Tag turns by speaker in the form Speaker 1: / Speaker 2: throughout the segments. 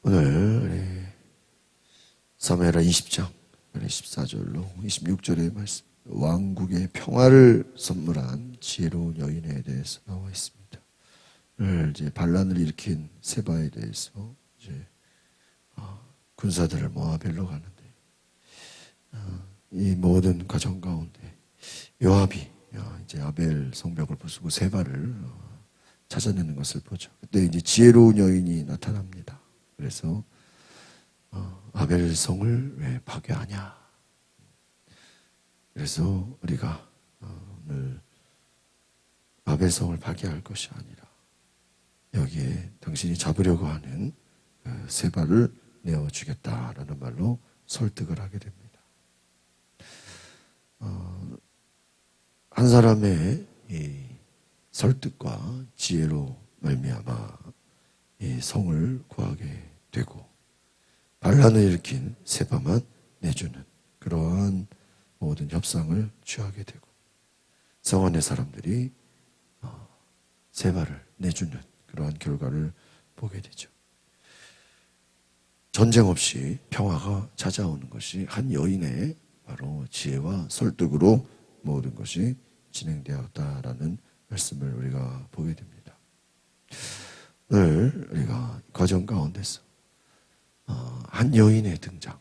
Speaker 1: 오늘 사무엘하 20장 14절로 26절의 말씀, 왕국의 평화를 선물한 지혜로운 여인에 대해서 나와 있습니다. 오늘 이제 반란을 일으킨 세바에 대해서 이제 군사들을 모아벨로 가는데 이 모든 과정 가운데 요압이 이제 아벨 성벽을 부수고 세바를 찾아내는 것을 보죠. 그때 이제 지혜로운 여인이 나타납니다. 그래서 아벨 성을 왜 파괴하냐? 그래서 우리가 오늘 아벨 성을 파괴할 것이 아니라 여기에 당신이 잡으려고 하는 세바를 내어주겠다라는 말로 설득을 하게 됩니다. 한 사람의 이 설득과 지혜로 말미암아 이 성을 구하게 되고 반란을 일으킨 세바만 내주는 그러한 모든 협상을 취하게 되고 성 안의 사람들이 세바를 내주는 그러한 결과를 보게 되죠. 전쟁 없이 평화가 찾아오는 것이 한 여인의 바로 지혜와 설득으로 모든 것이 진행되었다라는 말씀을 우리가 보게 됩니다. 오늘 우리가 과정 가운데서 한 여인의 등장,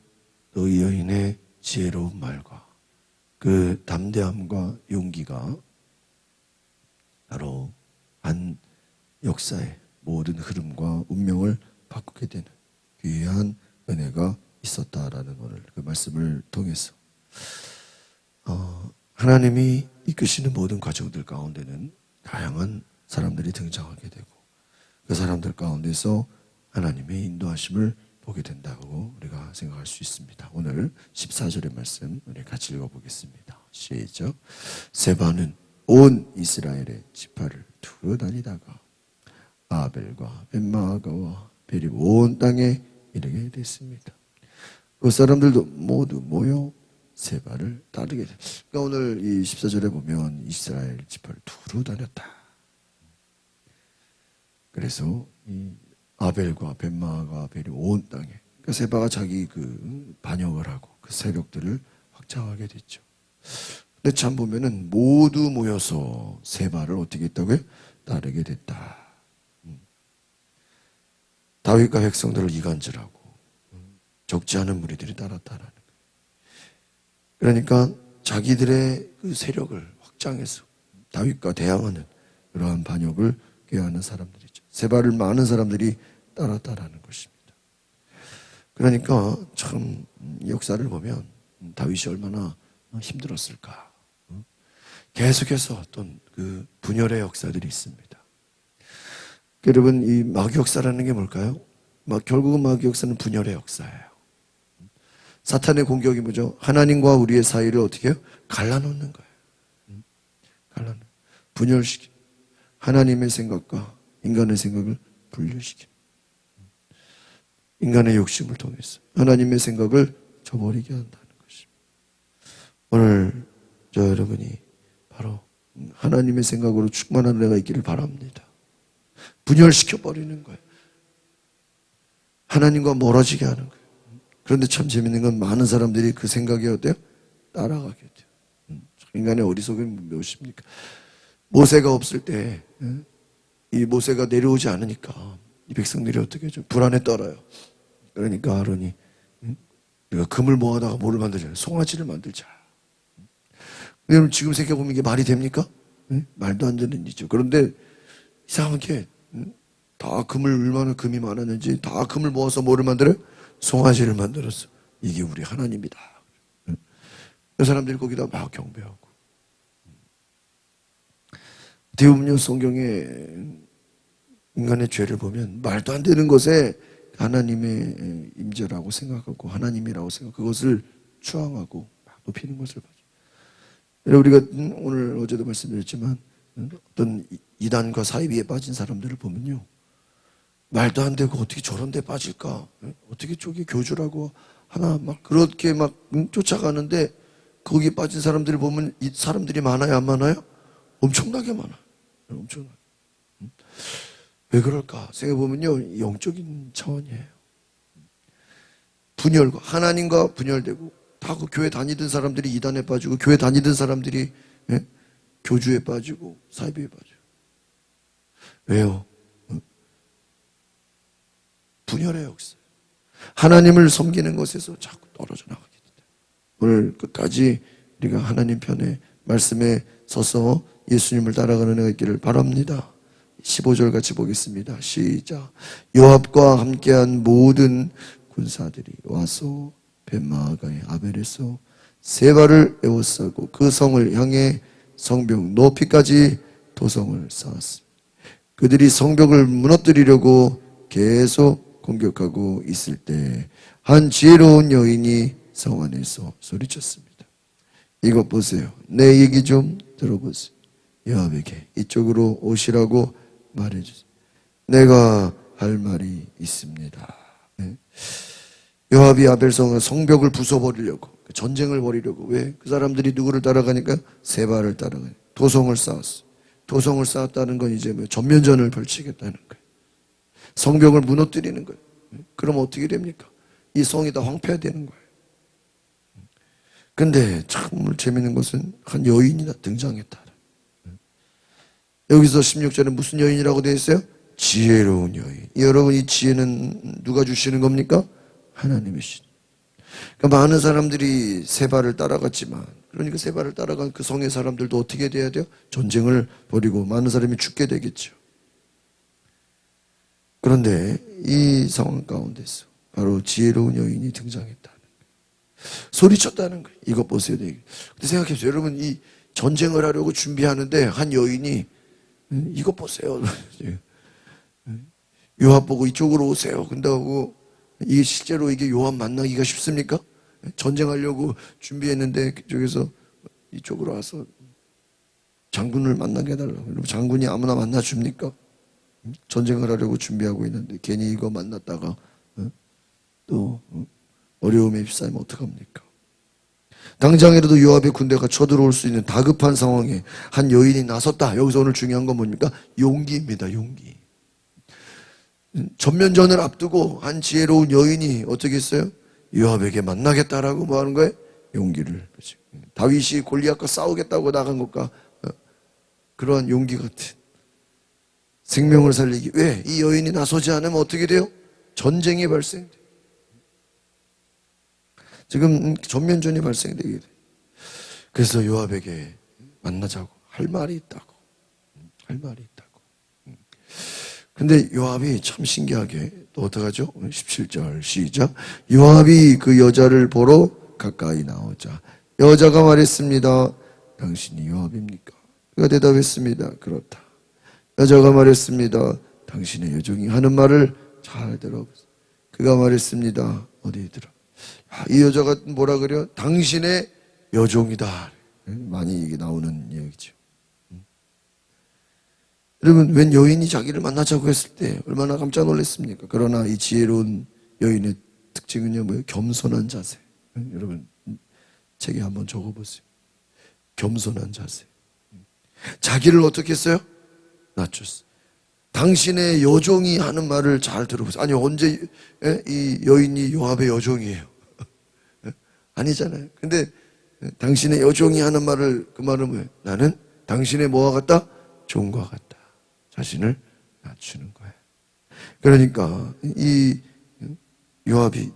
Speaker 1: 또 이 여인의 지혜로운 말과 그 담대함과 용기가 바로 한 역사의 모든 흐름과 운명을 바꾸게 되는 귀한 은혜가 있었다라는 오늘 그 말씀을 통해서 하나님이 이끄시는 모든 과정들 가운데는 다양한 사람들이 등장하게 되고 그 사람들 가운데서 하나님의 인도하심을 보게 된다고 우리가 생각할 수 있습니다. 오늘 14절의 말씀 우리 같이 읽어보겠습니다. 시작. 세바는 온 이스라엘의 지파를 두루 다니다가 아벨과 벳마아가와 베리 온 땅에 이르게 됐습니다. 그 사람들도 모두 모여 세바를 따르게 됐습니다. 그러니까 오늘 이 14절에 보면 이스라엘 지파를 두루 다녔다. 그래서 이 아벨과 벳마아가 베리 온 땅에, 그러니까 세바가 자기 그 반역을 하고 그 세력들을 확장하게 됐죠. 근데 참 보면은 모두 모여서 세바를 어떻게 했다고요? 따르게 됐다. 다윗과 백성들을 이간질하고 적지 않은 무리들이 따랐다라는 거예요. 그러니까 자기들의 그 세력을 확장해서 다윗과 대항하는 그러한 반역을 꾀하는 사람들이죠. 세바를 많은 사람들이 따랐다라는 것입니다. 그러니까 참 역사를 보면 다윗이 얼마나 힘들었을까. 계속해서 어떤 그 분열의 역사들이 있습니다. 여러분, 이 마귀 역사라는 게 뭘까요? 결국은 마귀 역사는 분열의 역사예요. 사탄의 공격이 뭐죠? 하나님과 우리의 사이를 어떻게 해요? 갈라놓는 거예요. 분열시키는. 하나님의 생각과 인간의 생각을 분열시키는. 인간의 욕심을 통해서 하나님의 생각을 저버리게 한다는 것입니다. 오늘 여러분이 바로 하나님의 생각으로 충만한 은혜가 있기를 바랍니다. 분열시켜버리는 거예요. 하나님과 멀어지게 하는 거예요. 그런데 참 재밌는 건 많은 사람들이 그 생각이 어때요? 따라가게 돼요. 인간의 어리석음이 무엇입니까? 모세가 없을 때 이 모세가 내려오지 않으니까 이 백성들이 어떻게 하죠? 불안에 떨어요. 그러니까 아론이 우리가 금을 모아다가 뭐를 만들잖아요? 송아지를 만들자. 여러분 지금 생각해보면 이게 말이 됩니까? 말도 안 되는 일이죠. 그런데 이상하게 다 금을 얼마나 금이 많았는지 다 금을 모아서 뭐를 만들어요? 송아지를 만들었어. 이게 우리 하나님이다. 그 사람들이 거기다 막 경배하고. 대부분 성경에 인간의 죄를 보면 말도 안 되는 것에 하나님의 임재라고 생각하고 하나님이라고 생각하고 그것을 추앙하고 막 높이는 것을 봐죠. 우리가 오늘 어제도 말씀드렸지만 어떤 이단과 사이비에 빠진 사람들을 보면요. 말도 안 되고 어떻게 저런 데 빠질까? 어떻게 저기 교주라고 하나 막 그렇게 막 쫓아가는데 거기에 빠진 사람들을 보면 이 사람들이 많아요? 안 많아요? 엄청나게 많아요. 엄청나게. 왜 그럴까? 생각해보면요. 영적인 차원이에요. 분열과 하나님과 분열되고 다 그 교회 다니던 사람들이 이단에 빠지고 교회 다니던 사람들이 교주에 빠지고 사이비에 빠지고. 왜요? 분열의 역사. 하나님을 섬기는 것에서 자꾸 떨어져 나가게 된다. 오늘 끝까지 우리가 하나님 편에 말씀에 서서 예수님을 따라가는 애가 있기를 바랍니다. 15절 같이 보겠습니다. 시작. 요압과 함께한 모든 군사들이 와서 벳마아가의 아벨에서 세 발을 에워싸고 그 성을 향해 성벽 높이까지 도성을 쌓았습니다. 그들이 성벽을 무너뜨리려고 계속 공격하고 있을 때 한 지혜로운 여인이 성 안에서 소리쳤습니다. 이것 보세요. 내 얘기 좀 들어보세요. 요압에게 이쪽으로 오시라고 말해주세요. 내가 할 말이 있습니다. 요압이 아벨성의 성벽을 부숴버리려고, 전쟁을 벌이려고. 왜? 그 사람들이 누구를 따라가니까? 세바를 따라가요. 도성을 쌓았어. 도성을 쌓았다는 건 이제 뭐 전면전을 벌치겠다는 거예요. 성벽을 무너뜨리는 거예요. 그럼 어떻게 됩니까? 이 성이 다 황폐화되는 거예요. 근데 정말 재밌는 것은 한 여인이 등장했다. 여기서 16절에 무슨 여인이라고 되어 있어요? 지혜로운 여인. 여러분, 이 지혜는 누가 주시는 겁니까? 하나님이시죠. 그러니까 많은 사람들이 세바를 따라갔지만, 그러니까 세바를 따라간 그 성의 사람들도 어떻게 돼야 돼요? 전쟁을 벌이고 많은 사람이 죽게 되겠죠. 그런데 이 상황 가운데서 바로 지혜로운 여인이 등장했다는 거예요. 소리쳤다는 거예요. 이것 보세요. 근데 생각해보세요. 여러분, 이 전쟁을 하려고 준비하는데 한 여인이 이것 보세요. 요압 보고 이쪽으로 오세요. 근다고 이게 실제로 이게 요압 만나기가 쉽습니까? 전쟁하려고 준비했는데 그쪽에서 이쪽으로 와서 장군을 만나게 해달라고. 여러분, 장군이 아무나 만나줍니까? 전쟁을 하려고 준비하고 있는데 괜히 이거 만났다가 또 어려움에 휩싸이면 어떡합니까? 당장이라도 요압의 군대가 쳐들어올 수 있는 다급한 상황에 한 여인이 나섰다. 여기서 오늘 중요한 건 뭡니까? 용기입니다. 용기. 전면전을 앞두고 한 지혜로운 여인이 어떻게 했어요? 요압에게 만나겠다라고 뭐 하는 거예요? 용기를. 다윗이 골리앗과 싸우겠다고 나간 것과 그러한 용기 같은 생명을 살리기. 왜? 이 여인이 나서지 않으면 어떻게 돼요? 전쟁이 발생돼요. 지금 전면전이 발생되게 돼요. 그래서 요압에게 만나자고 할 말이 있다고. 할 말이 있다고. 근데 요압이 참 신기하게 또 어떡하죠? 17절 시작. 요압이 그 여자를 보러 가까이 나오자 여자가 말했습니다. 당신이 요압입니까? 그가 대답했습니다. 그렇다. 여자가 말했습니다. 당신의 여종이 하는 말을 잘 들어보세요. 그가 말했습니다. 어디 들어? 이 여자가 뭐라 그래요? 당신의 여종이다. 많이 이게 나오는 이야기죠. 여러분, 웬 여인이 자기를 만나자고 했을 때 얼마나 깜짝 놀랐습니까? 그러나 이 지혜로운 여인의 특징은요, 뭐예요? 겸손한 자세. 여러분, 책에 한번 적어보세요. 겸손한 자세. 자기를 어떻게 했어요? 낮췄어. 당신의 여종이 하는 말을 잘 들어보세요. 아니, 언제 이 여인이 요압의 여종이에요? 아니잖아요. 근데 당신의 여종이 하는 말을, 그 말은 뭐예요? 나는 당신의 뭐와 같다? 종과 같다. 자신을 낮추는 거예요. 그러니까 이 요압이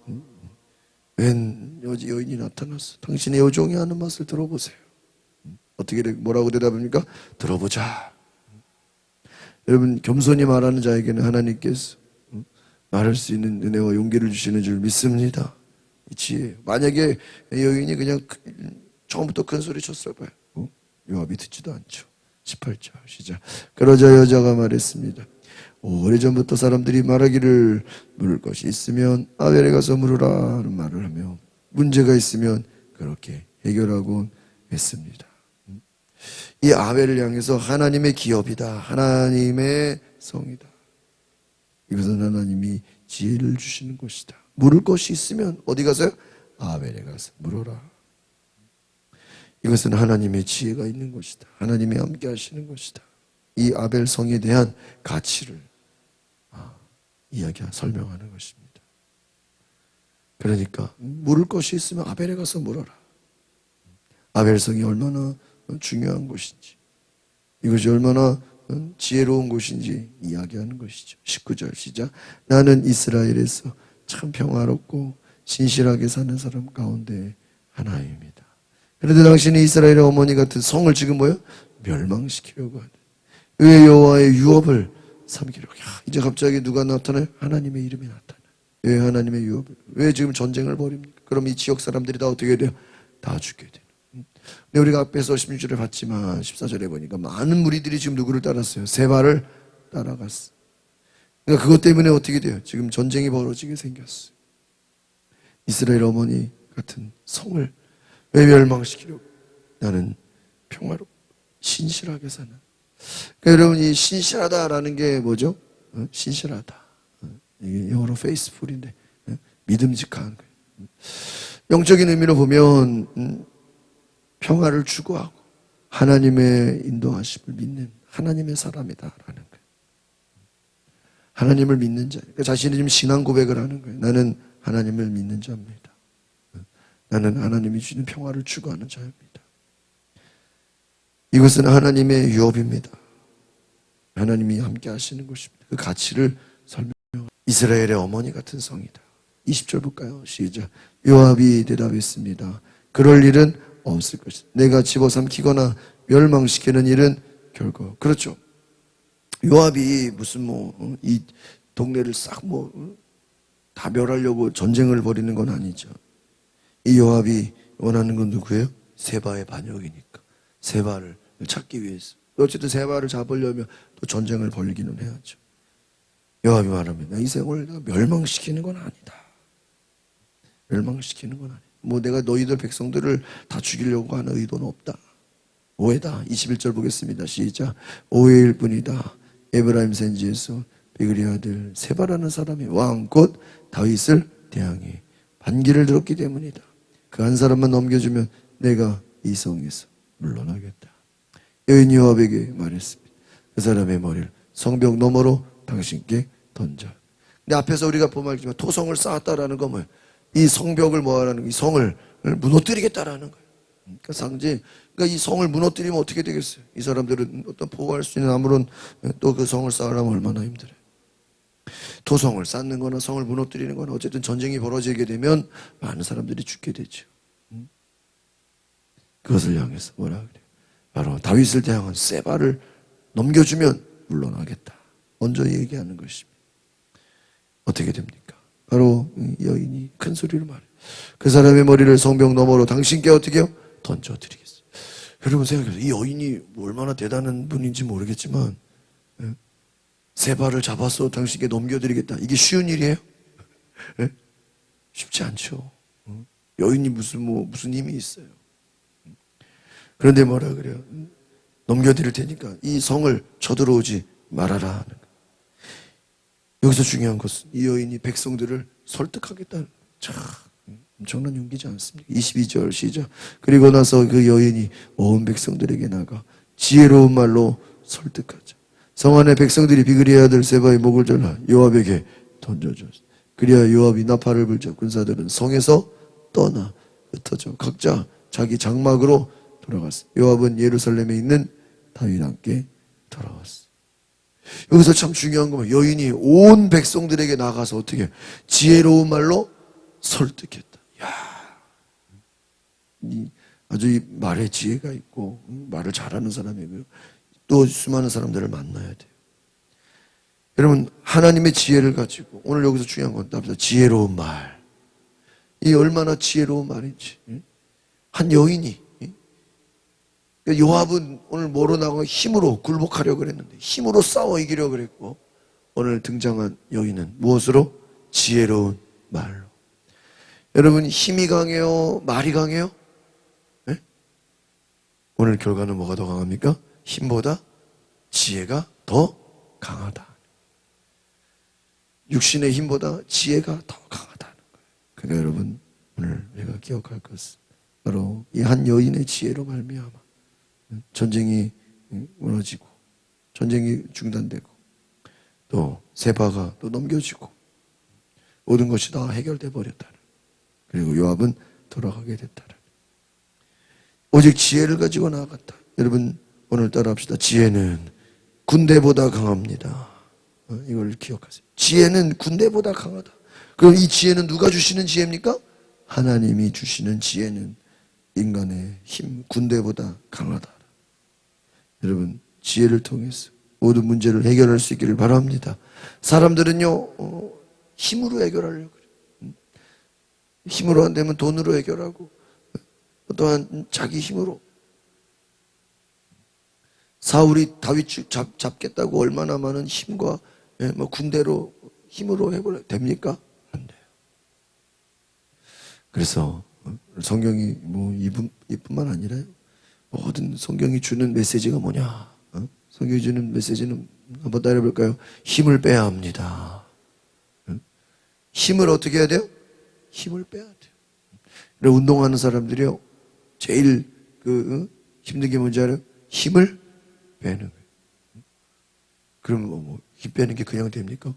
Speaker 1: 웬 여인이 나타났어. 당신의 여종이 하는 말을 들어보세요. 어떻게 뭐라고 대답합니까? 들어보자. 여러분, 겸손히 말하는 자에게는 하나님께서 말할 수 있는 은혜와 용기를 주시는 줄 믿습니다. 이 지혜. 만약에 여인이 그냥 처음부터 큰 소리 쳤을 거예요. 요압이 듣지도 않죠. 18절 시작. 그러자 여자가 말했습니다. 오래전부터 사람들이 말하기를 물을 것이 있으면 아벨에 가서 물으라 하는 말을 하며 문제가 있으면 그렇게 해결하곤 했습니다. 이 아벨을 향해서 하나님의 기업이다. 하나님의 성이다. 이것은 하나님이 지혜를 주시는 것이다. 물을 것이 있으면 어디 가서요? 아벨에 가서 물어라. 이것은 하나님의 지혜가 있는 것이다. 하나님이 함께 하시는 것이다. 이 아벨 성에 대한 가치를 설명하는 것입니다. 그러니까 물을 것이 있으면 아벨에 가서 물어라. 아벨성이 얼마나 중요한 곳인지, 이것이 얼마나 지혜로운 곳인지 이야기하는 것이죠. 19절 시작. 나는 이스라엘에서 참 평화롭고 신실하게 사는 사람 가운데 하나입니다. 그런데 당신이 이스라엘의 어머니 같은 성을 지금 뭐요? 멸망시키려고 하는, 왜 여호와의 유업을 삼키려고. 이제 갑자기 누가 나타나요? 하나님의 이름이 나타나요. 왜 하나님의 유업을? 왜 지금 전쟁을 벌입니까? 그럼 이 지역 사람들이 다 어떻게 돼요? 다 죽게 돼요. 근데 우리가 앞에서 16절에 봤지만 14절에 보니까 많은 무리들이 지금 누구를 따랐어요? 세바를 따라갔어. 그러니까 그것 때문에 어떻게 돼요? 지금 전쟁이 벌어지게 생겼어요. 이스라엘 어머니 같은 성을 왜 멸망시키려고? 나는 평화롭고 신실하게 사는. 그러니까 여러분, 이 신실하다라는 게 뭐죠? 신실하다. 이게 영어로 faithful인데 믿음직한 거예요. 영적인 의미로 보면 평화를 추구하고 하나님의 인도하심을 믿는 하나님의 사람이다라는 거예요. 하나님을 믿는 자. 그러니까 자신이 지금 신앙 고백을 하는 거예요. 나는 하나님을 믿는 자입니다. 나는 하나님이 주시는 평화를 추구하는 자입니다. 이것은 하나님의 유업입니다. 하나님이 함께 하시는 것입니다. 그 가치를 설명합니다. 이스라엘의 어머니 같은 성이다. 20절 볼까요? 시작. 요압이 대답했습니다. 그럴 일은 없을 것이다. 내가 집어삼키거나 멸망시키는 일은 결코. 그렇죠. 요압이 무슨 이 동네를 싹 다 멸하려고 전쟁을 벌이는 건 아니죠. 이 요압이 원하는 건 누구예요? 세바의 반역이니까. 세바를 찾기 위해서. 어쨌든 세바를 잡으려면 또 전쟁을 벌이기는 해야죠. 요압이 말합니다. 이 생을 멸망시키는 건 아니다. 멸망시키는 건 아니다. 내가 너희들 백성들을 다 죽이려고 하는 의도는 없다. 오해다. 21절 보겠습니다. 시작. 오해일 뿐이다. 에브라임 산지에서 비그리 아들 세바라는 사람이 왕 곧 다윗을 대항해 반기를 들었기 때문이다. 그 한 사람만 넘겨주면 내가 이 성에서 물러나겠다. 여인 요압에게 말했습니다. 그 사람의 머리를 성벽 너머로 당신께 던져. 근데 앞에서 우리가 보면 알지만 토성을 쌓았다라는 건 뭐예요? 이 성벽을 뭐하라는, 이 성을 무너뜨리겠다라는 거예요. 그러니까 그러니까 이 성을 무너뜨리면 어떻게 되겠어요? 이 사람들은 어떤 보호할 수 있는 아무런, 또 그 성을 쌓으려면 얼마나 힘들어요. 토성을 쌓는 거나 성을 무너뜨리는 거나 어쨌든 전쟁이 벌어지게 되면 많은 사람들이 죽게 되죠. 그것을 향해서 뭐라 그래요? 바로 다윗을 대항한 세바를 넘겨주면 물러나겠다. 먼저 얘기하는 것입니다. 어떻게 됩니까? 바로 여인이 큰 소리로 말해요. 그 사람의 머리를 성벽 너머로 당신께 어떻게 해요? 던져드리겠어요. 여러분 생각해보세요. 이 여인이 얼마나 대단한 분인지 모르겠지만 세바를 잡아서 당신께 넘겨드리겠다. 이게 쉬운 일이에요? 쉽지 않죠. 여인이 무슨 힘이 있어요. 그런데 뭐라 그래요? 넘겨드릴 테니까 이 성을 쳐들어오지 말아라 하는 거예요. 여기서 중요한 것은 이 여인이 백성들을 설득하겠다는, 참 엄청난 용기지 않습니까? 22절 시작. 그리고 나서 그 여인이 온 백성들에게 나가 지혜로운 말로 설득하자. 성 안에 백성들이 비그리의 아들 세바의 목을 잘라 요압에게 던져줬어. 그리야 요압이 나팔을 불자 군사들은 성에서 떠나 흩어져 각자 자기 장막으로 돌아갔어. 요압은 예루살렘에 있는 다윗 함께 돌아왔어. 여기서 참 중요한 건 여인이 온 백성들에게 나가서 어떻게 지혜로운 말로 설득했다. 아주 이 말에 지혜가 있고 말을 잘하는 사람이고요. 또 수많은 사람들을 만나야 돼요. 여러분 하나님의 지혜를 가지고 오늘 여기서 중요한 건 답니다. 지혜로운 말. 이 얼마나 지혜로운 말인지. 한 여인이 요압은 오늘 뭐로 나가고 힘으로 굴복하려고 그랬는데 힘으로 싸워 이기려고 그랬고 오늘 등장한 여인은 무엇으로? 지혜로운 말로. 여러분 힘이 강해요? 말이 강해요? 네? 오늘 결과는 뭐가 더 강합니까? 힘보다 지혜가 더 강하다. 육신의 힘보다 지혜가 더 강하다는 거예요. 그러니까 여러분 오늘 우리가 기억할 것은 바로 이 한 여인의 지혜로 말미암아 전쟁이 무너지고 전쟁이 중단되고 또 세바가 또 넘겨지고 모든 것이 다 해결돼 버렸다는. 그리고 요압은 돌아가게 됐다. 오직 지혜를 가지고 나아갔다. 여러분 오늘따라 합시다. 지혜는 군대보다 강합니다. 이걸 기억하세요. 지혜는 군대보다 강하다. 그럼 이 지혜는 누가 주시는 지혜입니까? 하나님이 주시는 지혜는 인간의 힘, 군대보다 강하다. 여러분 지혜를 통해서 모든 문제를 해결할 수 있기를 바랍니다. 사람들은요 힘으로 해결하려고 그래요. 힘으로 안 되면 돈으로 해결하고 또한 자기 힘으로. 사울이 다윗 잡겠다고 얼마나 많은 힘과 군대로 힘으로 해볼 됩니까? 안 돼요. 그래서 성경이 뭐 이뿐만 아니라요. 모든 성경이 주는 메시지가 뭐냐? 성경이 주는 메시지는 한번 따라해볼까요? 힘을 빼야 합니다. 힘을 어떻게 해야 돼요? 힘을 빼야 돼요. 운동하는 사람들이요. 제일 힘든 게 뭔지 알아요? 힘을 빼는 거예요. 그럼 힘 빼는 게 그냥 됩니까?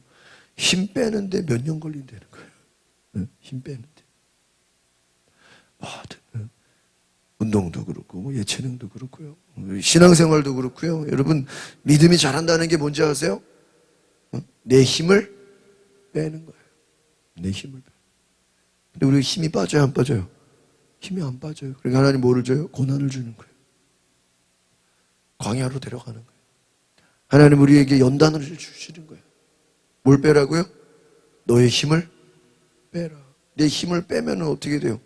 Speaker 1: 힘 빼는데 몇 년 걸린다는 거예요. 힘 빼는데. 모든 운동도 그렇고 예체능도 그렇고요. 신앙생활도 그렇고요. 여러분 믿음이 자란다는 게 뭔지 아세요? 내 힘을 빼는 거예요. 내 힘을 빼. 근데 우리 힘이 빠져요, 안 빠져요? 힘이 안 빠져요. 그러니까 하나님 뭐를 줘요? 고난을 주는 거예요. 광야로 데려가는 거예요. 하나님 우리에게 연단을 주시는 거예요. 뭘 빼라고요? 너의 힘을 빼라. 내 힘을 빼면 어떻게 돼요?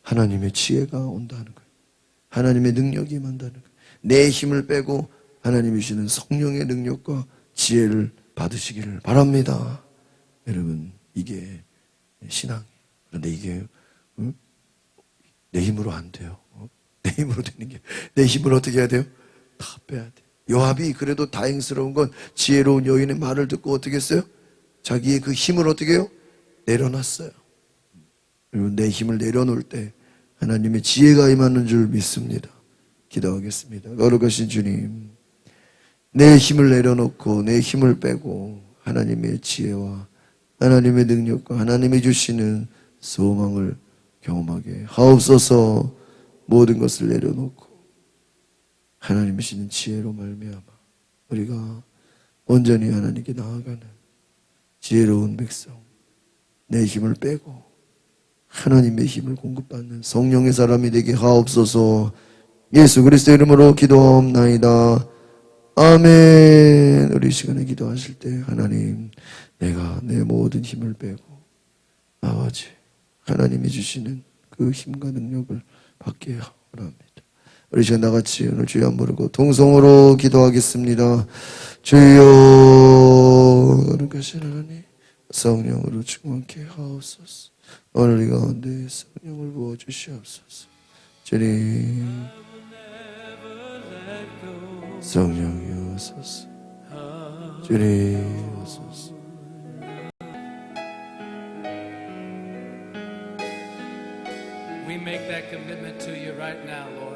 Speaker 1: 하나님의 지혜가 온다는 거예요. 하나님의 능력이 임한다는 거예요. 내 힘을 빼고 하나님이 주시는 성령의 능력과 지혜를 받으시기를 바랍니다. 여러분 이게 신앙이에요. 그런데 이게 내 힘으로 안 돼요. 내 힘으로 되는 게 내 힘을 어떻게 해야 돼요? 다 빼야 돼요. 요압이 그래도 다행스러운 건 지혜로운 여인의 말을 듣고 어떻게 했어요? 자기의 그 힘을 어떻게 해요? 내려놨어요. 그리고 내 힘을 내려놓을 때 하나님의 지혜가 임하는 줄 믿습니다. 기도하겠습니다. 거룩하신 주님, 내 힘을 내려놓고 내 힘을 빼고 하나님의 지혜와 하나님의 능력과 하나님이 주시는 소망을 경험하게 하옵소서. 모든 것을 내려놓고 하나님이 주시는 지혜로 말미암아 우리가 온전히 하나님께 나아가는 지혜로운 백성, 내 힘을 빼고 하나님의 힘을 공급받는 성령의 사람이 되게 하옵소서. 예수 그리스도 이름으로 기도하옵나이다. 아멘. 우리 시간에 기도하실 때 하나님, 내가 내 모든 힘을 빼고 아버지 하나님이 주시는 그 힘과 능력을 받게 하옵나이다. 우리 시간 나같이 오늘 주여 부르고 동성으로 기도하겠습니다. 주여 거룩하신 하나님, 성령으로 충만케 하옵소서. 오늘 이 가운데 성령을 부어주시옵소서. 주님 성령이 오소서. 주님 오소서.
Speaker 2: We make that commitment to you right now, Lord.